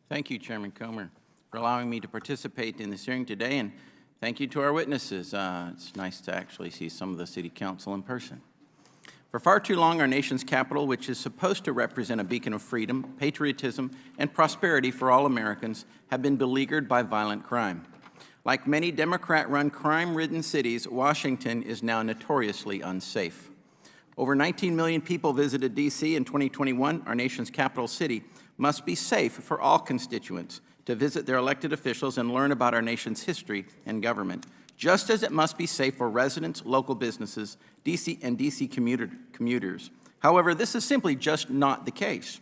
Thank you, Chairman Comer, for allowing me to participate in this hearing today, and thank you to our witnesses. It's nice to actually see some of the City Council in person. For far too long, our nation's capital, which is supposed to represent a beacon of freedom, patriotism, and prosperity for all Americans, have been beleaguered by violent crime. Like many Democrat-run crime-ridden cities, Washington is now notoriously unsafe. Over 19 million people visited D.C. in 2021. Our nation's capital city must be safe for all constituents to visit their elected officials and learn about our nation's history and government, just as it must be safe for residents, local businesses, and D.C. commuters. However, this is simply just not the case.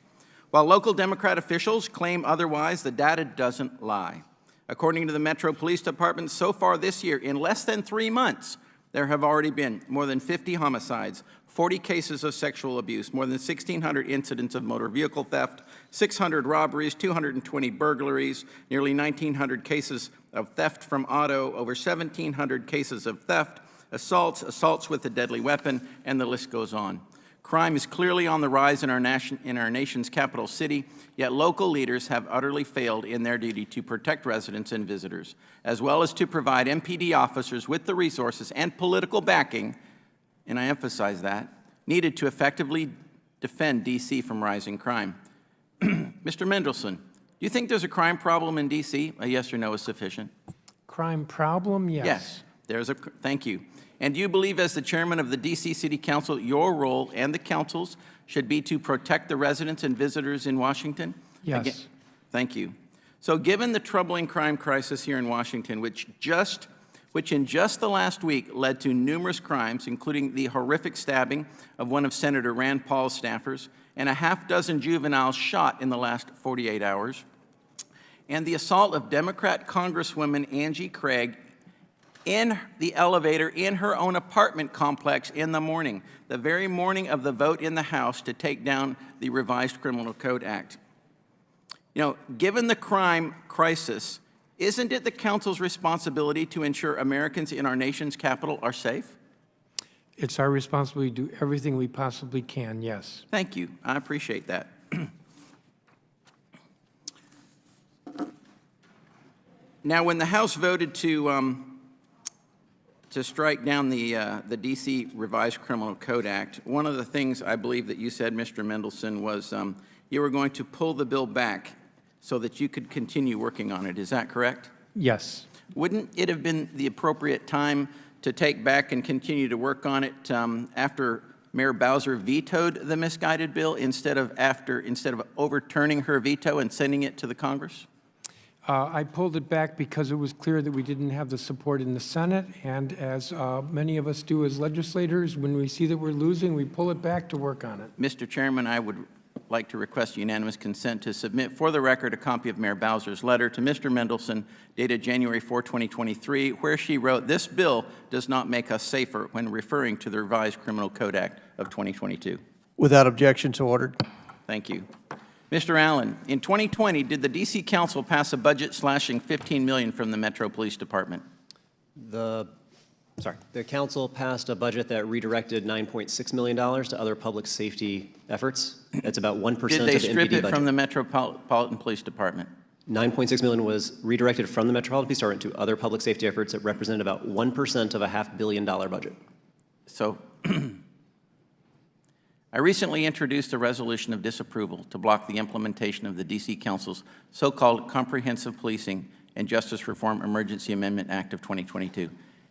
While local Democrat officials claim otherwise, the data doesn't lie. According to the Metro Police Department, so far this year, in less than 3 months, there have already been more than 50 homicides, 40 cases of sexual abuse, more than 1,600 incidents of motor vehicle theft, 600 robberies, 220 burglaries, nearly 1,900 cases of theft from auto, over 1,700 cases of theft, assaults with a deadly weapon, and the list goes on. Crime is clearly on the rise in our nation's capital city, yet local leaders have utterly failed in their duty to protect residents and visitors, as well as to provide MPD officers with the resources and political backing, and I emphasize that, needed to effectively defend D.C. from rising crime. Mr. Mendelson, do you think there's a crime problem in D.C.? A yes or no is sufficient. Crime problem, yes. Yes, thank you. And do you believe, as the chairman of the D.C. City Council, your role and the council's should be to protect the residents and visitors in Washington? Yes. Again, thank you. So given the troubling crime crisis here in Washington, which in just the last week led to numerous crimes, including the horrific stabbing of one of Senator Rand Paul's staffers and a half-dozen juveniles shot in the last 48 hours, and the assault of Democrat Congresswoman Angie Craig in the elevator in her own apartment complex in the morning, the very morning of the vote in the House to take down the revised Criminal Code Act. You know, given the crime crisis, isn't it the council's responsibility to ensure Americans in our nation's capital are safe? It's our responsibility to do everything we possibly can, yes. Thank you. I appreciate that. Now, when the House voted to strike down the D.C. Revised Criminal Code Act, one of the things I believe that you said, Mr. Mendelson, was you were going to pull the bill back so that you could continue working on it. Is that correct? Yes. Wouldn't it have been the appropriate time to take back and continue to work on it after Mayor Bowser vetoed the misguided bill instead of overturning her veto and sending it to the Congress? I pulled it back because it was clear that we didn't have the support in the Senate, and as many of us do as legislators, when we see that we're losing, we pull it back to work on it. Mr. Chairman, I would like to request unanimous consent to submit for the record a copy of Mayor Bowser's letter to Mr. Mendelson dated January 4, 2023, where she wrote, "This bill does not make us safer," when referring to the Revised Criminal Code Act of 2022. Without objection, so ordered. Thank you. Mr. Allen, in 2020, did the D.C. Council pass a budget slashing $15 million from the Metro Police Department? The council passed a budget that redirected $9.6 million to other public safety efforts. That's about 1% of the MPD budget. Did they strip it from the Metropolitan Police Department? $9.6 million was redirected from the Metropolitan Police Department to other public safety efforts that represented about 1% of a $500 million budget. So, I recently introduced a resolution of disapproval to block the implementation of the D.C. Council's so-called Comprehensive Policing and Justice Reform Emergency Amendment Act of 2022.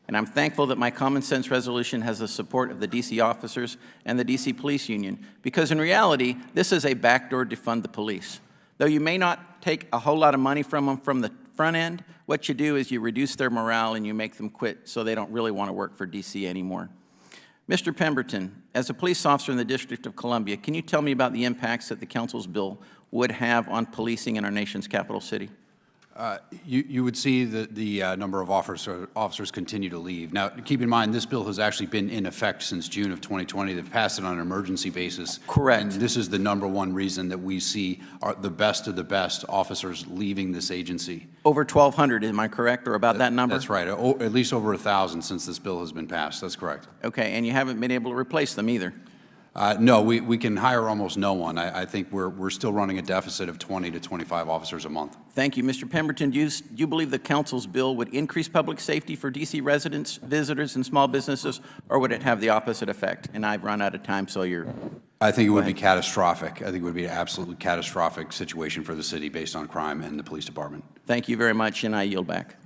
And I'm thankful that my common sense resolution has the support of the D.C. officers and the D.C. Police Union, because in reality, this is a backdoor to fund the police. Though you may not take a whole lot of money from them from the front end, what you do is you reduce their morale and you make them quit so they don't really want to work for D.C. anymore. Mr. Pemberton, as a police officer in the District of Columbia, can you tell me about the impacts that the council's bill would have on policing in our nation's capital city? You would see the number of officers continue to leave. Now, keep in mind, this bill has actually been in effect since June of 2020. They've passed it on an emergency basis. Correct. And this is the #1 reason that we see the best of the best officers leaving this agency. Over 1,200, am I correct, or about that number? That's right. At least over 1,000 since this bill has been passed. That's correct. Okay, and you haven't been able to replace them either. No, we can hire almost no one. I think we're still running a deficit of 20 to 25 officers a month. Thank you. Mr. Pemberton, do you believe the council's bill would increase public safety for DC residents, visitors, and small businesses, or would it have the opposite effect? And I've run out of time, so you're... I think it would be ahead. catastrophic. I think it would be an absolutely catastrophic situation for the city based on crime and the police department. Thank you very much, and I yield back.